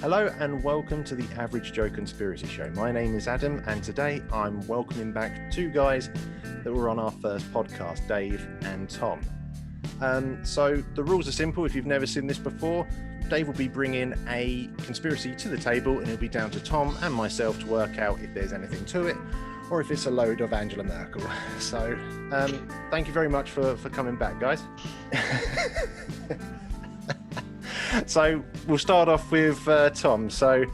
Hello and welcome to the Average Joe Conspiracy Show. My name is Adam and today I'm welcoming back two guys that were on our first podcast, Dave and Thom. So the rules are simple. If you've never seen this before, Dave will be bringing a conspiracy to the table and it'll be down to Thom and myself to work out if there's anything to it or if it's a load of Angela Merkel. So thank you very much for coming back, guys. So we'll start off with Thom. So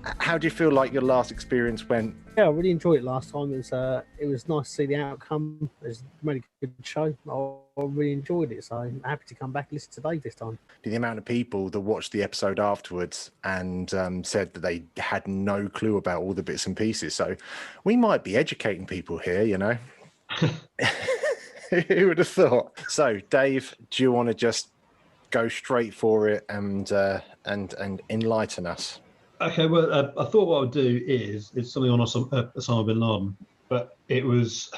how do you feel like your last experience went? Yeah, I really enjoyed it last time. It was nice to see the outcome. It was a really good show. I really enjoyed it, so I'm happy to come back and listen to Dave this time. The amount of people that watched the episode afterwards and said that they had no clue about all the bits and pieces. So we might be educating people here, you know. Who would have thought? So Dave, do you want to just go straight for it and enlighten us? Okay, well, I thought what I would do is something on Osama bin Laden, but it was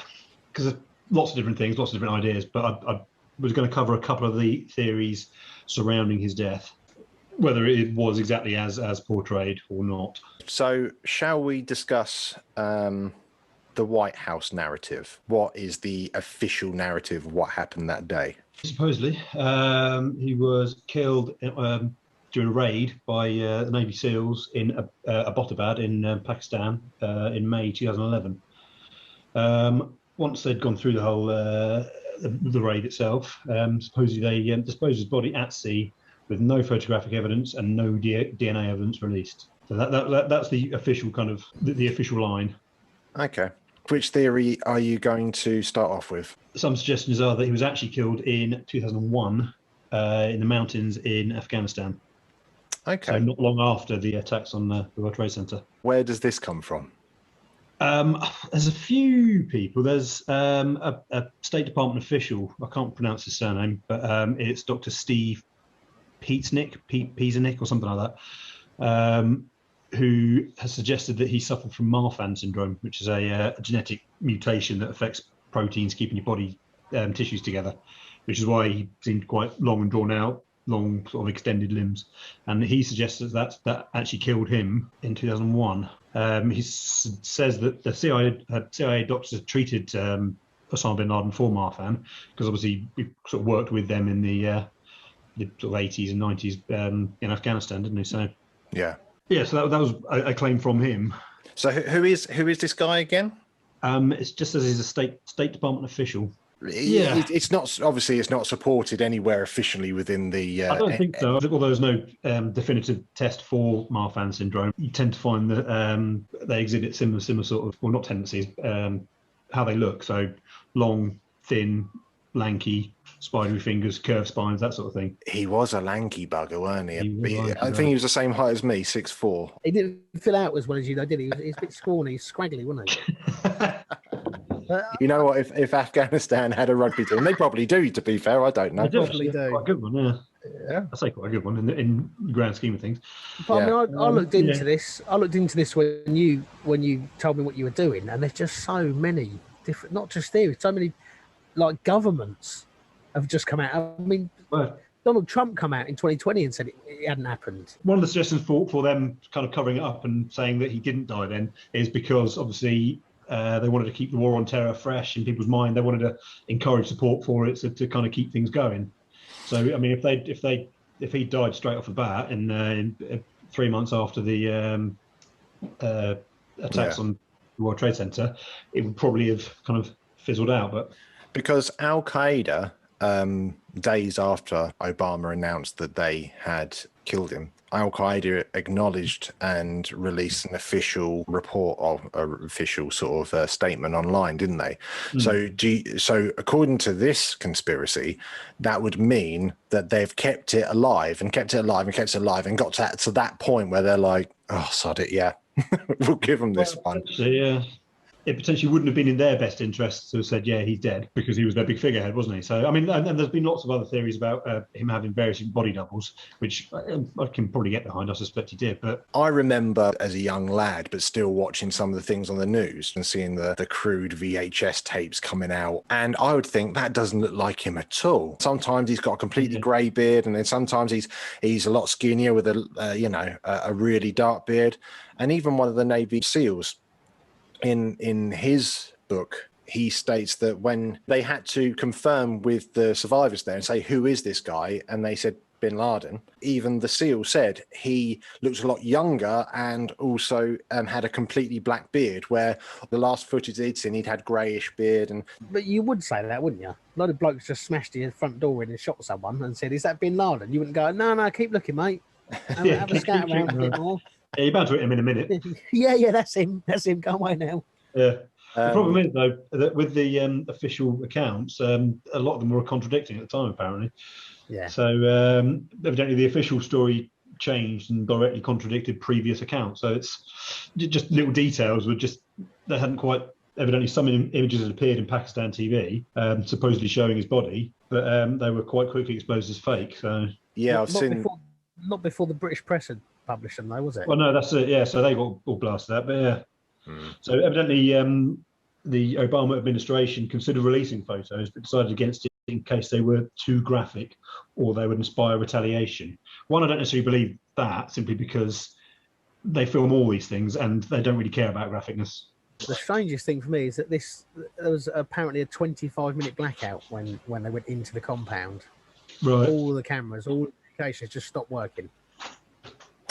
because of lots of different things, lots of different ideas, but I was going to cover a couple of the theories surrounding his death, whether it was exactly as portrayed or not. So shall we discuss the White House narrative? What is the official narrative of what happened that day? Supposedly, he was killed during a raid by the Navy SEALs in Abbottabad in Pakistan in May 2011. Once they'd gone through the whole the raid itself, supposedly they disposed his body at sea with no photographic evidence and no DNA evidence released. So that's the official kind of the official line. Okay. Which theory are you going to start off with? Some suggestions are that he was actually killed in 2001 in the mountains in Afghanistan. Okay. So not long after the attacks on the World Trade Center. Where does this come from? There's a few people. There's a State Department official. I can't pronounce his surname, but it's Dr. Steve Peasenik or something like that. Who has suggested that he suffered from Marfan syndrome, which is a genetic mutation that affects proteins keeping your body tissues together, which is why he seemed quite long and drawn out, long sort of extended limbs. And he suggests that actually killed him in 2001. He says that the CIA doctors had treated Osama bin Laden for Marfan, because obviously we sort of worked with them in the sort of 80s and 90s in Afghanistan, didn't he? So yeah. Yeah, so that was a claim from him. So who is this guy again? It's just as he's a State Department official. Yeah, it's not supported anywhere officially within the. I don't think so. Although there's no definitive test for Marfan syndrome, you tend to find that they exhibit similar sort of, well, not tendencies, how they look. So long, thin, lanky, spidery fingers, curved spines, that sort of thing. He was a lanky bugger, weren't he? I think he was the same height as me, 6'4". He didn't fill out as well as you, though, did he? He was a bit scrawny, scraggly, wasn't he? You know what? If Afghanistan had a rugby team, they probably do. To be fair, I don't know. They probably do. Quite a good one, yeah. I'd say quite a good one in the grand scheme of things. But yeah. I mean, I looked into this. I looked into this when you told me what you were doing, and there's just so many different, not just theories, so many like governments have just come out. I mean, Donald Trump come out in 2020 and said it hadn't happened. One of the suggestions for them kind of covering it up and saying that he didn't die then is because obviously they wanted to keep the war on terror fresh in people's mind. They wanted to encourage support for it to kind of keep things going. So I mean, if he died straight off the bat in 3 months after the attacks on the World Trade Center, it would probably have kind of fizzled out. But because Al Qaeda, days after Obama announced that they had killed him, Al Qaeda acknowledged and released an official report of an official sort of statement online, didn't they? So according to this conspiracy, that would mean that they've kept it alive and kept it alive and kept it alive and got to that point where they're like, oh, sod it, yeah, we'll give them this one. Actually, it potentially wouldn't have been in their best interest to have said, yeah, he's dead, because he was their big figurehead, wasn't he? So, I mean, and there's been lots of other theories about him having various body doubles, which I can probably get behind. I suspect he did. But I remember as a young lad, but still watching some of the things on the news and seeing the crude VHS tapes coming out. And I would think that doesn't look like him at all. Sometimes he's got a completely grey beard, and then sometimes he's a lot skinnier with a really dark beard. And even one of the Navy SEALs, in his book, he states that when they had to confirm with the survivors there and say, who is this guy? And they said, Bin Laden. Even the SEAL said he looked a lot younger and also had a completely black beard, where the last footage they'd seen, he'd had greyish beard. But you would say that, wouldn't you? A lot of blokes just smashed your front door in and shot someone and said, is that Bin Laden? You wouldn't go, no, keep looking, mate. Have a scout around a bit more. Yeah, you're bound to hit him in a minute. yeah, that's him. Go away now. Yeah. The problem is, though, that with the official accounts, a lot of them were contradicting at the time, apparently. Yeah. So evidently the official story changed and directly contradicted previous accounts. So it's just little details they hadn't quite, evidently some images had appeared in Pakistan TV, supposedly showing his body, but they were quite quickly exposed as fake. So yeah, not before the British press had published them, though, was it? Well, no, that's it. Yeah, so they got all blasted out, but yeah. So evidently the Obama administration considered releasing photos, but decided against it in case they were too graphic or they would inspire retaliation. One, I don't necessarily believe that, simply because they film all these things and they don't really care about graphicness. The strangest thing for me is that there was apparently a 25-minute blackout when they went into the compound. Right. All the cameras, all the communications just stopped working.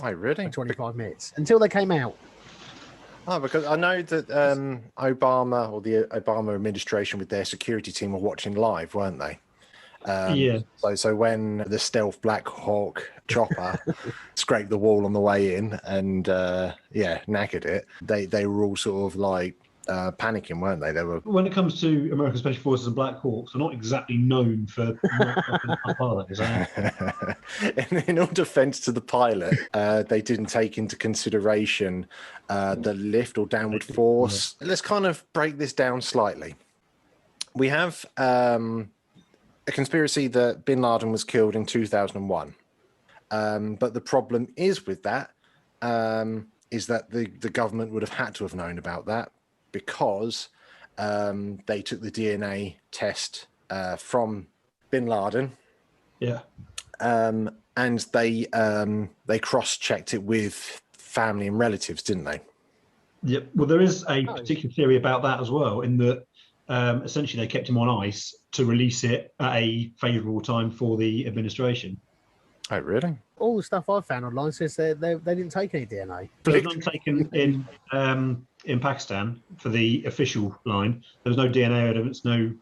Oh, really? For 25 minutes until they came out. Oh, because I know that Obama or the Obama administration with their security team were watching live, weren't they? Yeah. So when the stealth Black Hawk chopper scraped the wall on the way in and knackered it, they were all sort of like panicking, weren't they? They were. When it comes to American Special Forces and Black Hawks, they're not exactly known for pilots. In all defence to the pilot, they didn't take into consideration the lift or downward force. Yeah. Let's kind of break this down slightly. We have a conspiracy that Bin Laden was killed in 2001, but the problem is with that is that the government would have had to have known about that, because they took the DNA test from Bin Laden. Yeah. And they cross-checked it with family and relatives, didn't they? Yep. Well, there is a particular theory about that as well, in that essentially they kept him on ice to release it at a favourable time for the administration. Oh, really? All the stuff I've found online says they didn't take any DNA. There was none taken in Pakistan for the official line. There was no DNA evidence, no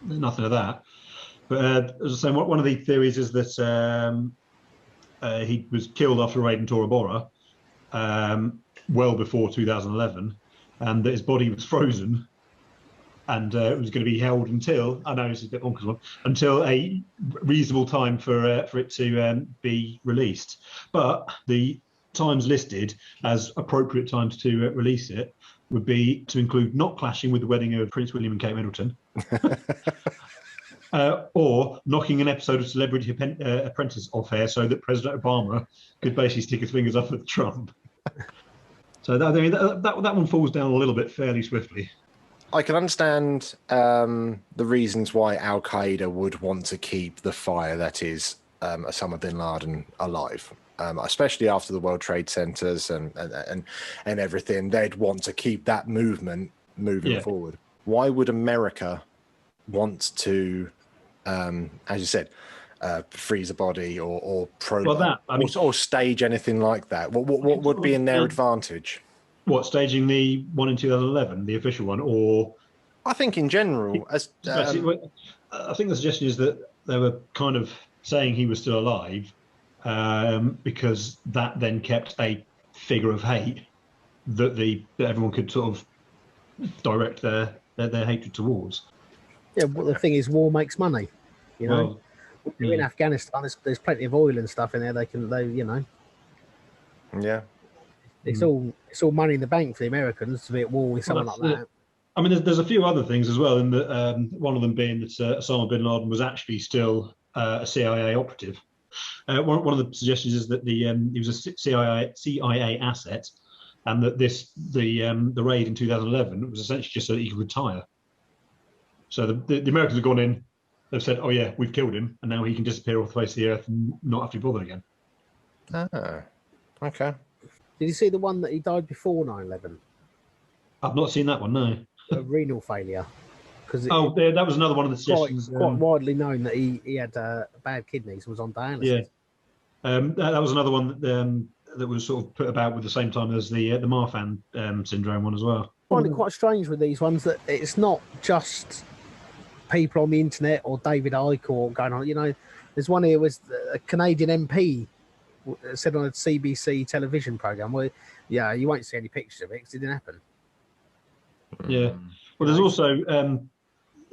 nothing of that. But as I was saying, one of the theories is that he was killed after a raid in Tora Bora, well before 2011, and that his body was frozen, and it was going to be held until, I know this is a bit bonkers one, until a reasonable time for it to be released. But the times listed as appropriate times to release it would be to include not clashing with the wedding of Prince William and Kate Middleton, or knocking an episode of Celebrity Apprentice off air so that President Obama could basically stick his fingers up at Trump. So that one falls down a little bit fairly swiftly. I can understand the reasons why Al Qaeda would want to keep the fire that is Osama bin Laden alive, especially after the World Trade Centers and everything. They'd want to keep that movement moving forward. Why would America want to, as you said, freeze a body or stage anything like that? What would be in their advantage? What, staging the one in 2011, the official one, or? I think in general, I think the suggestion is that they were kind of saying he was still alive, because that then kept a figure of hate that everyone could sort of direct their hatred towards. Yeah, well, the thing is, war makes money. You know, in Afghanistan, there's plenty of oil and stuff in there. They. Yeah. It's all money in the bank for the Americans to be at war with someone like that. I mean, there's a few other things as well, in that one of them being that Osama bin Laden was actually still a CIA operative. One of the suggestions is that he was a CIA asset, and that the raid in 2011 was essentially just so that he could retire. So the Americans have gone in, they've said, "Oh yeah, we've killed him, and now he can disappear off the face of the earth and not have to be bothered again." Ah, okay. Did you see the one that he died before 9/11? I've not seen that one, no. Renal failure. That was another one of the suggestions. Quite widely known that he had bad kidneys and was on dialysis. Yeah, that was another one that was sort of put about with the same time as the Marfan syndrome one as well. I find it quite strange with these ones that it's not just people on the internet or David Icke or going on. You know, there's one here was a Canadian MP said on a CBC television program where, yeah, you won't see any pictures of it because it didn't happen. Yeah. Well, there's also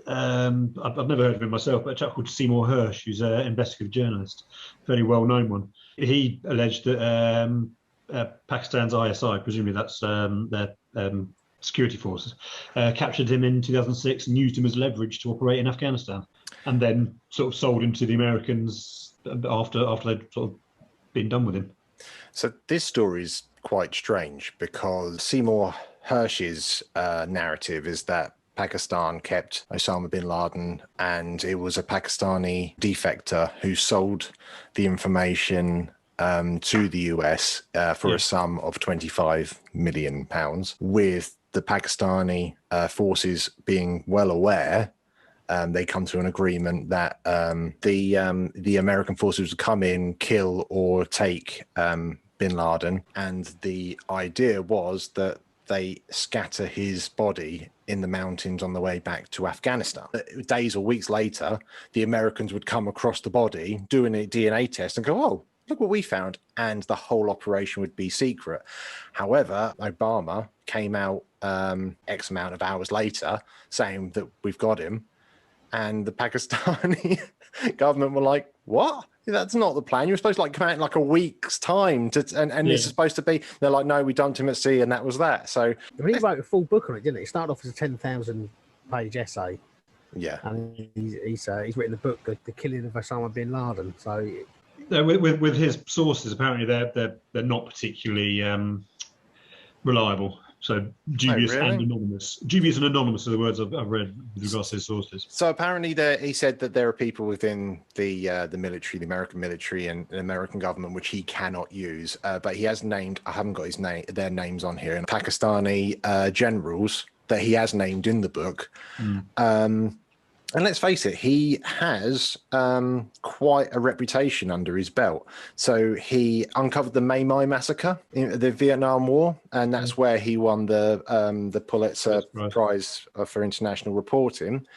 I've never heard of him myself, but a chap called Seymour Hersh, who's an investigative journalist, fairly well-known one. He alleged that Pakistan's ISI, presumably that's their security forces, captured him in 2006 and used him as leverage to operate in Afghanistan, and then sort of sold him to the Americans after they'd sort of been done with him. So this story is quite strange because Seymour Hersh's narrative is that Pakistan kept Osama bin Laden, and it was a Pakistani defector who sold the information to the US for a sum of £25 million, with the Pakistani forces being well aware. They come to an agreement that the American forces would come in, kill or take bin Laden, and the idea was that they scatter his body in the mountains on the way back to Afghanistan. Days or weeks later, the Americans would come across the body, doing a DNA test and go, "Oh, look what we found," and the whole operation would be secret. However, Obama came out X amount of hours later saying that we've got him, and the Pakistani government were like, "What? That's not the plan. You were supposed to come out in a week's time and it's supposed to be." They're like, "No, we dumped him at sea, and that was that." So he wrote a full book on it, didn't he? It started off as a 10,000-page essay. Yeah, and he's written a book, The Killing of Osama bin Laden. So with his sources, apparently they're not particularly reliable. So dubious and anonymous. Dubious and anonymous are the words I've read with regards to his sources. So apparently he said that there are people within the military, the American military and the American government, which he cannot use. But he has named, I haven't got their names on here, and Pakistani generals that he has named in the book. And let's face it, he has quite a reputation under his belt. So he uncovered the Mai Mai massacre in the Vietnam War, and that's where he won the Pulitzer Prize for international reporting.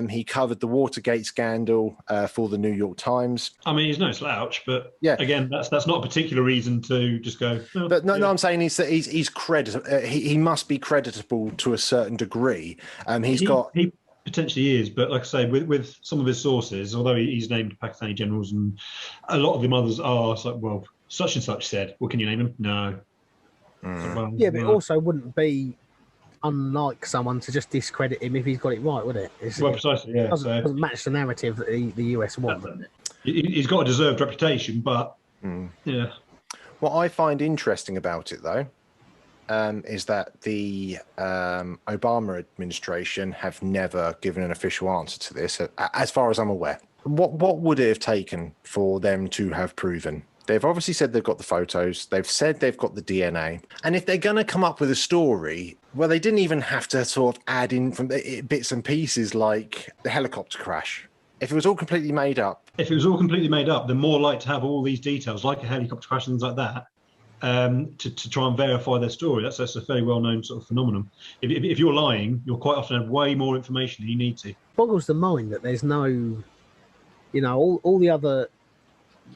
He covered the Watergate scandal for the New York Times. I mean, he's no slouch, but again, that's not a particular reason to just go. Oh, but no, I'm saying he's creditable. He must be creditable to a certain degree. He potentially is, but like I say, with some of his sources, although he's named Pakistani generals, and a lot of them others are, it's like, well, such and such said. Well, can you name him? No. But it also wouldn't be unlike someone to just discredit him if he's got it right, would it? Precisely, yeah. It doesn't match the narrative that the US want. He's got a deserved reputation, but yeah. What I find interesting about it, though, is that the Obama administration have never given an official answer to this, as far as I'm aware. What would it have taken for them to have proven? They've obviously said they've got the photos. They've said they've got the DNA. And if they're going to come up with a story, well, they didn't even have to sort of add in from bits and pieces like the helicopter crash. If it was all completely made up. If it was all completely made up, they're more likely to have all these details, like a helicopter crash and things like that, to try and verify their story. That's a fairly well-known sort of phenomenon. If you're lying, you'll quite often have way more information than you need to. Boggles the mind that there's no, all the other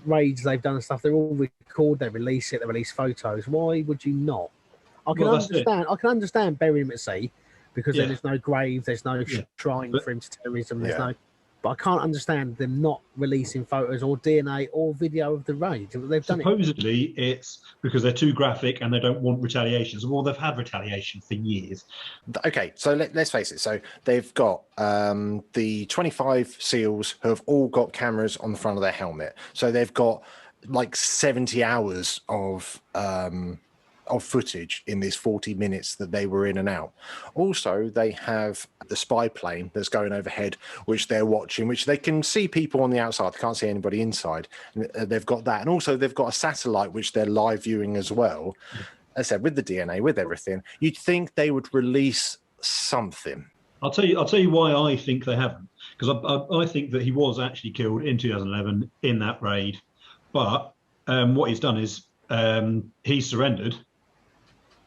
raids they've done and stuff, they're all record, they release it, they release photos. Why would you not? I can understand burying him at sea because then there's no grave, there's no shrine for him to terrorism. There's no. But I can't understand them not releasing photos or DNA or video of the raid. They've done Supposedly, it's because they're too graphic and they don't want retaliations. Well, they've had retaliation for years. Okay, so let's face it. So they've got the 25 SEALs who have all got cameras on the front of their helmet. So they've got like 70 hours of footage in this 40 minutes that they were in and out. Also, they have the spy plane that's going overhead, which they're watching, which they can see people on the outside. They can't see anybody inside. They've got that. And also they've got a satellite, which they're live viewing as well. As I said, with the DNA, with everything, you'd think they would release something. I'll tell you why I think they haven't. Because I think that he was actually killed in 2011 in that raid. But what he's done is he's surrendered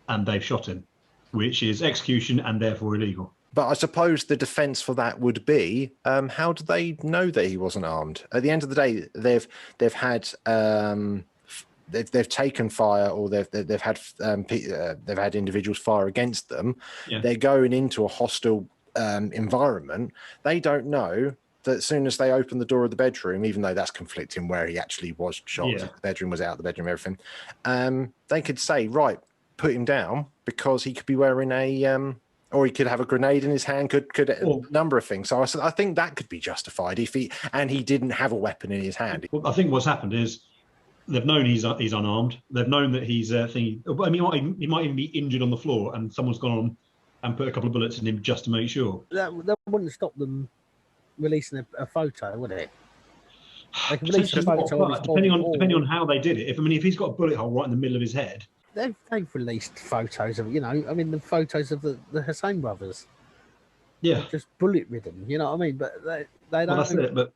and they've shot him, which is execution and therefore illegal. But I suppose the defence for that would be, how do they know that he wasn't armed? At the end of the day, they've had they've taken fire, or they've had individuals fire against them. Yeah. They're going into a hostile environment. They don't know that as soon as they open the door of the bedroom, even though that's conflicting where he actually was shot, Yeah. the bedroom was out, the bedroom, everything. They could say, right, put him down, because he could be wearing or he could have a grenade in his hand, could a number of things. So I think that could be justified if he didn't have a weapon in his hand. Well, I think what's happened is they've known he's unarmed. They've known that he's he might even be injured on the floor, and someone's gone on and put a couple of bullets in him just to make sure. That wouldn't stop them releasing a photo, would it? They can release a photo of his depending on how they did it. If he's got a bullet hole right in the middle of his head. They've released photos of, the photos of the Hussein brothers. Yeah. Just bullet ridden, you know what I mean? But they don't. Well, that's it. But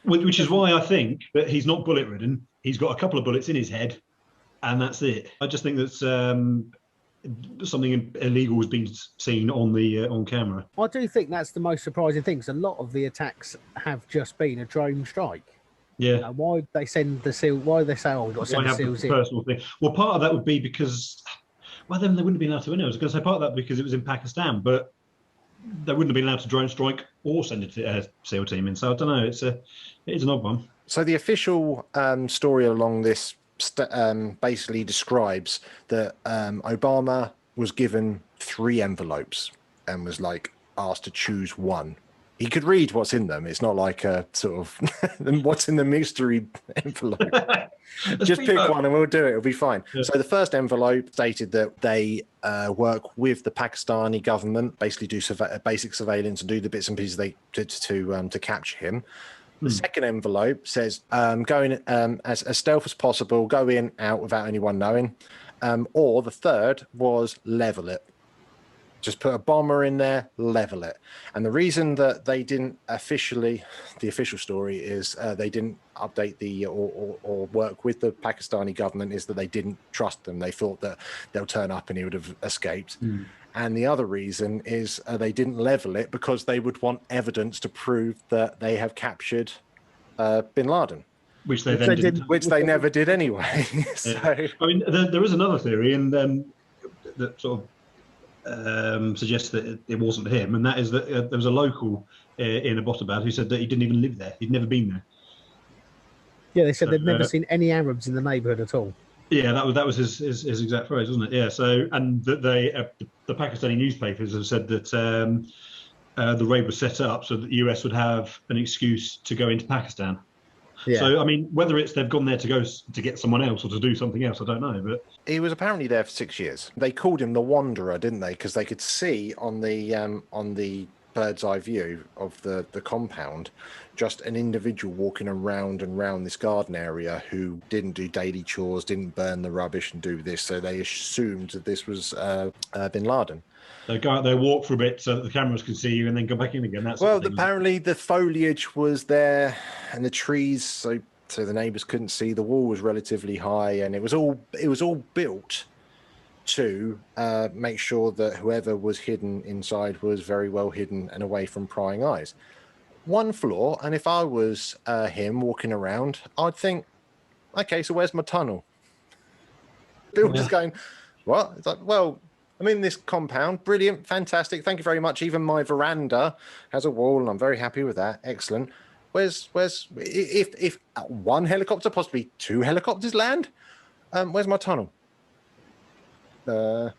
which is why I think that he's not bullet ridden. He's got a couple of bullets in his head, and that's it. I just think that something illegal has been seen on camera. I do think that's the most surprising thing. 'Cause a lot of the attacks have just been a drone strike. Yeah. Why they send the SEAL? Why they say, "Oh, we've got to send the SEALs in"? Personal thing. Well, part of that would be because, well, then they wouldn't have been allowed to win. I was going to say part of that because it was in Pakistan, but they wouldn't have been allowed to drone strike or send a SEAL team in. So I don't know. It is an odd one. So the official story along this basically describes that Obama was given 3 envelopes and was asked to choose one. He could read what's in them. It's not like a sort of what's in the mystery envelope. Just pick one and we'll do it. It'll be fine. Yeah. So the first envelope stated that they work with the Pakistani government, basically do basic surveillance and do the bits and pieces they did to capture him. The second envelope says go in as stealth as possible, go in, out without anyone knowing. Or the third was level it. Just put a bomber in there, level it. And the reason that they didn't the official story is they didn't update or work with the Pakistani government is that they didn't trust them. They thought that they'll turn up and he would have escaped. And the other reason is they didn't level it because they would want evidence to prove that they have captured bin Laden. Which they then didn't. Which they never did anyway. So, I mean, there is another theory, and that sort of suggests that it wasn't him, and that is that there was a local in Abbottabad who said that he didn't even live there. He'd never been there. Yeah, they said they'd never seen any Arabs in the neighbourhood at all. Yeah, that was his exact phrase, wasn't it? Yeah. So, and that the Pakistani newspapers have said that the raid was set up so that the US would have an excuse to go into Pakistan. Yeah. So, I mean, whether it's they've gone there to get someone else or to do something else, I don't know. But he was apparently there for 6 years. They called him the Wanderer, didn't they? Because they could see on the bird's eye view of the compound just an individual walking around and around this garden area who didn't do daily chores, didn't burn the rubbish and do this. So they assumed that this was bin Laden. They go out there, walk for a bit so that the cameras can see you, and then go back in again. Apparently the foliage was there and the trees, so the neighbours couldn't see. The wall was relatively high, and it was all built to make sure that whoever was hidden inside was very well hidden and away from prying eyes. One floor, and if I was him walking around, I'd think, okay, so where's my tunnel? Builder's going, what? It's like, well, I'm in this compound. Brilliant, fantastic. Thank you very much. Even my veranda has a wall, and I'm very happy with that. Excellent. Where's if one helicopter, possibly two helicopters land? Where's my tunnel? Yeah.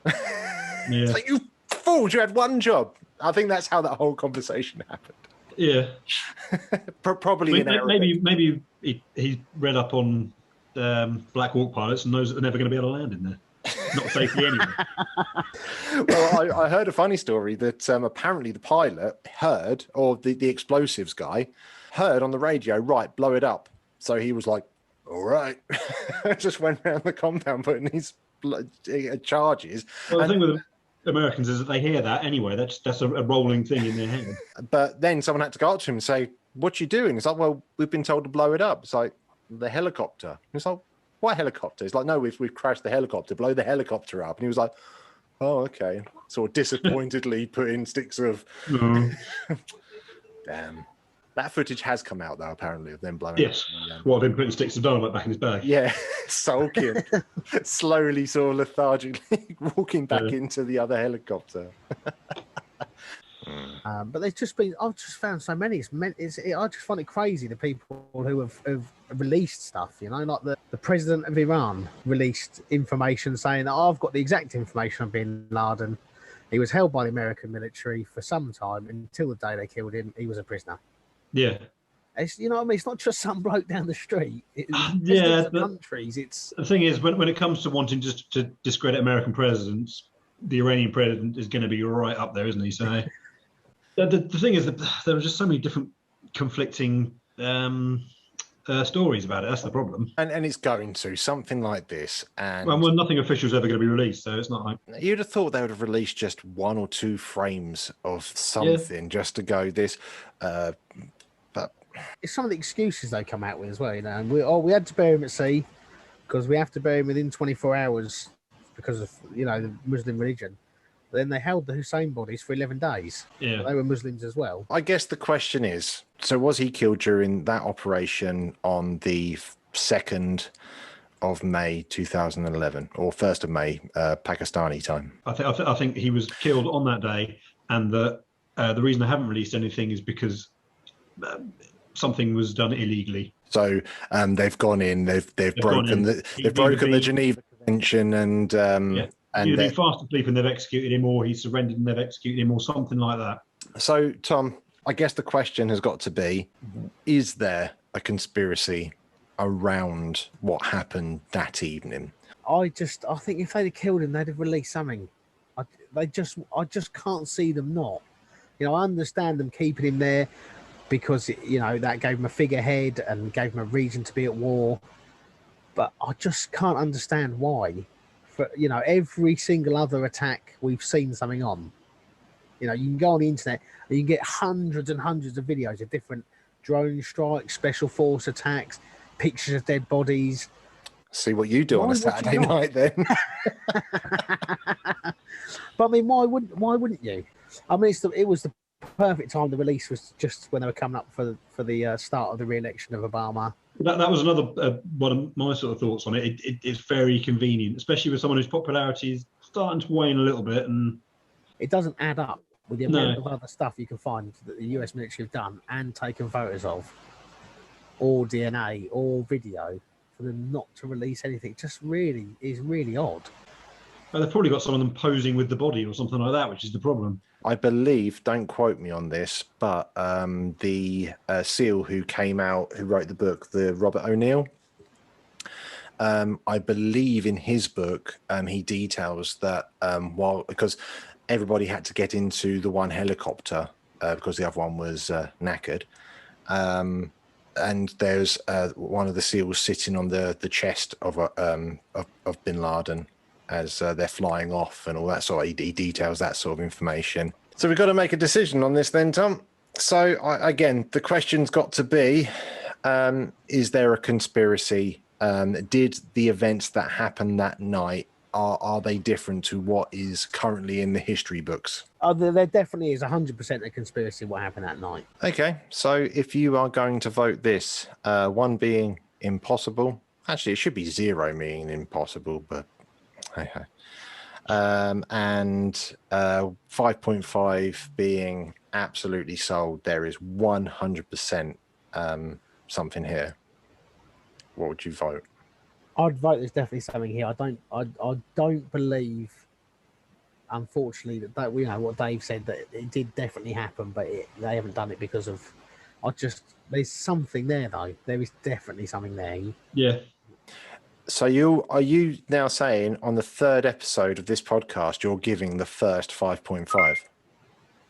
It's like, you fools! You had one job. I think that's how that whole conversation happened. Yeah. Probably in Arabic. Maybe he's read up on Black Hawk pilots and knows that they're never going to be able to land in there. Not safely anyway. Well, I heard a funny story that apparently the pilot heard, or the explosives guy heard on the radio, right, blow it up. So he was like, all right. Just went around the compound putting these charges. Well, the thing with Americans is that they hear that anyway. That's a rolling thing in their head. But then someone had to go up to him and say, what you doing? It's like, well, we've been told to blow it up. It's like, the helicopter. It's like, what helicopter? It's like, no, we've crashed the helicopter. Blow the helicopter up. And he was like, oh, okay. Sort of disappointedly put in sticks of... Damn. That footage has come out, though, apparently, of them blowing yes. up. What, they've putting sticks of dynamite back in his bag? Yeah, sulking. Slowly, sort of lethargically walking back into the other helicopter. But there's just been, I've just found so many. I just find it crazy, the people who have released stuff, you know, like the president of Iran released information saying that I've got the exact information of bin Laden. He was held by the American military for some time until the day they killed him. He was a prisoner. Yeah. It's, you know what I mean? It's not just some bloke down the street. Countries. It's the thing is, when it comes to wanting just to discredit American presidents, the Iranian president is going to be right up there, isn't he? So the thing is that there are just so many different conflicting stories about it. That's the problem. And it's going to something like this. And well, nothing official is ever going to be released, so it's not like... You'd have thought they would have released just one or two frames of something just to go this... but it's some of the excuses they come out with as well, you know. And we had to bury him at sea because we have to bury him within 24 hours because of, you know, the Muslim religion. But then they held the Hussein bodies for 11 days. Yeah. They were Muslims as well. I guess the question is, so was he killed during that operation on the 2nd of May 2011 or 1st of May Pakistani time? I think he was killed on that day, and the reason I haven't released anything is because something was done illegally. So they've gone in, they've broken the Geneva Convention, and and either been fast asleep and they've executed him, or he's surrendered and they've executed him, or something like that. So, Tom, I guess the question has got to be: is there a conspiracy around what happened that evening? I think if they'd have killed him, they'd have released something. I just can't see them not. You know, I understand them keeping him there because, you know, that gave him a figurehead and gave him a reason to be at war. But I just can't understand why. For, you know, every single other attack we've seen something on. You know, you can go on the internet and you can get hundreds and hundreds of videos of different drone strikes, special force attacks, pictures of dead bodies. See what you do on a Saturday night then. But I mean, why wouldn't you? I mean, it was the perfect time. The release was just when they were coming up for the start of the re-election of Obama. That was another one of my sort of thoughts on it. It's very convenient, especially with someone whose popularity is starting to wane a little bit, and it doesn't add up with the amount of other stuff you can find that the US military have done and taken photos of, or DNA, or video, for them not to release anything. Just really is really odd. Well, they've probably got some of them posing with the body or something like that, which is the problem. I believe, don't quote me on this, but the SEAL who wrote the book, the Robert O'Neill, I believe in his book, he details that because everybody had to get into the one helicopter because the other one was knackered, and there's one of the SEALs sitting on the chest of bin Laden as they're flying off and all that sort of, he details that sort of information. So we've got to make a decision on this then, Tom. So again, the question's got to be, is there a conspiracy? Did the events that happened that night, are they different to what is currently in the history books? There definitely is 100% a conspiracy what happened that night. Okay, so if you are going to vote this, 1 being impossible, actually it should be 0 being impossible, but hey. and 5.5 being absolutely sold. There is 100% something here. What would you vote? I'd vote there's definitely something here. I don't believe, unfortunately, that you know what Dave said, that it did definitely happen, but they haven't done it because of. There's something there though. There is definitely something there. Yeah. So are you now saying on the 3rd episode of this podcast you're giving the first 5.5?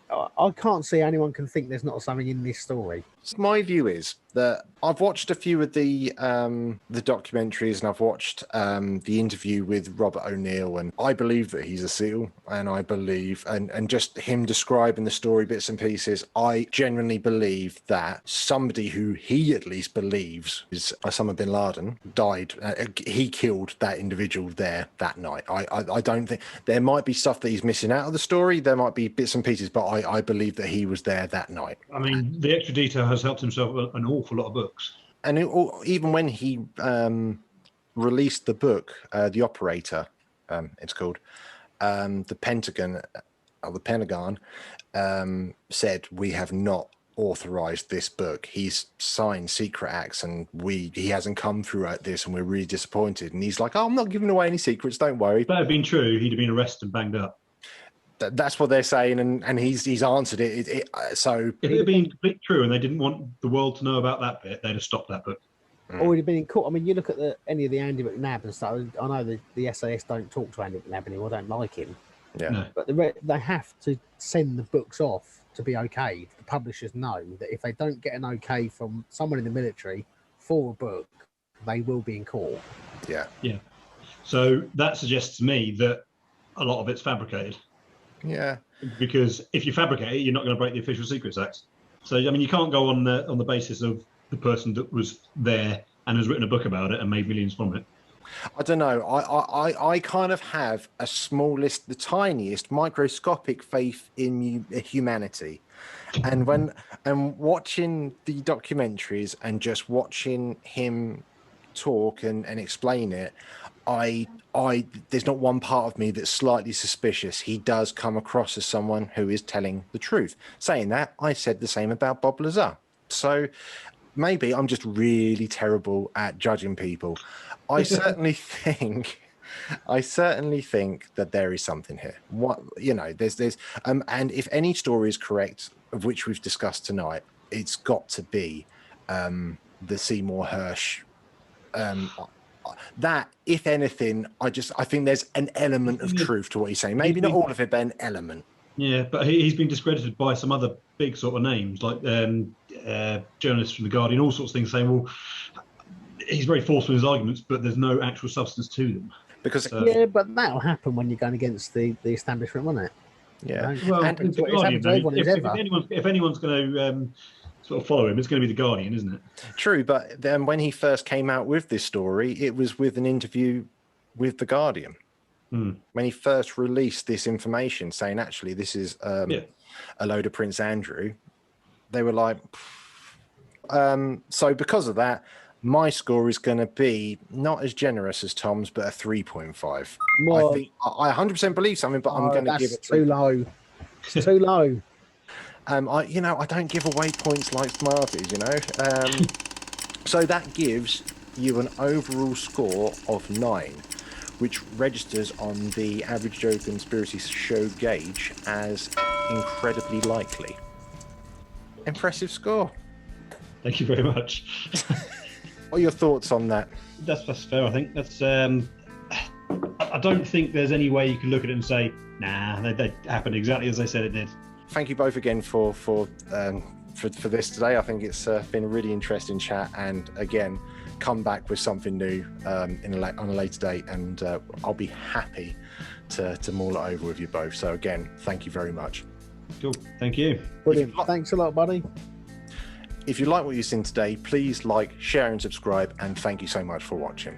I can't see anyone can think there's not something in this story. My view is that I've watched a few of the documentaries, and I've watched the interview with Robert O'Neill, and I believe that he's a SEAL, and I believe, and just him describing the story bits and pieces, I genuinely believe that somebody who he at least believes is Osama bin Laden died. He killed that individual there that night. I don't think there might be stuff that he's missing out of the story. There might be bits and pieces, but I believe that he was there that night. I mean, the extra detail has helped himself an awful lot of books. And even when he released the book, The Operator, it's called, the Pentagon said, we have not authorized this book. He's signed secret acts, and he hasn't come through at this, and we're really disappointed. And he's like, oh, I'm not giving away any secrets, don't worry. If that had been true, he'd have been arrested and banged up. That's what they're saying, and he's answered it. So if it had been completely true and they didn't want the world to know about that bit, they'd have stopped that book. Or he'd have been in court. I mean, you look at any of the Andy McNab and stuff. I know the SAS don't talk to Andy McNab anymore, don't like him. Yeah. No. But they have to send the books off to be okayed. The publishers know that if they don't get an okay from someone in the military for a book, they will be in court. Yeah. Yeah. So that suggests to me that a lot of it's fabricated. Yeah. Because if you fabricate it, you're not going to break the Official Secrets Act. So, I mean, you can't go on the basis of the person that was there and has written a book about it and made millions from it. I don't know. I kind of have the tiniest microscopic faith in humanity. And watching the documentaries and just watching him talk and explain it, there's not one part of me that's slightly suspicious. He does come across as someone who is telling the truth. Saying that, I said the same about Bob Lazar. So maybe I'm just really terrible at judging people. I certainly think that there is something here. There's and if any story is correct, of which we've discussed tonight, it's got to be the Seymour Hersh. That, if anything, I think there's an element of truth to what he's saying. Maybe not all of it, but an element. Yeah, but he's been discredited by some other big sort of names, like journalists from The Guardian, all sorts of things, saying, well, he's very forceful in his arguments, but there's no actual substance to them. Because yeah, but that'll happen when you're going against the establishment, won't it? Yeah. Well, if anyone's going to sort of follow him, it's going to be The Guardian, isn't it? True, but then when he first came out with this story, it was with an interview with The Guardian. When he first released this information saying, actually, this is a load of Prince Andrew, they were like, so because of that, my score is going to be not as generous as Tom's, but a 3.5. Well, I think I 100% believe something, but I'm going to give it too low. It's too low. I don't give away points like Smarties, so that gives you an overall score of 9, which registers on the Average Joe Conspiracy Show gauge as incredibly likely. Impressive score. Thank you very much. What are your thoughts on that? That's fair, I think. That's. I don't think there's any way you can look at it and say, nah, that happened exactly as they said it did. Thank you both again for this today. I think it's been a really interesting chat, and again, come back with something new on a later date, and I'll be happy to mull it over with you both. So again, thank you very much. Cool. Thank you. Brilliant. Thanks a lot, buddy. If you like what you've seen today, please like, share and subscribe, and thank you so much for watching.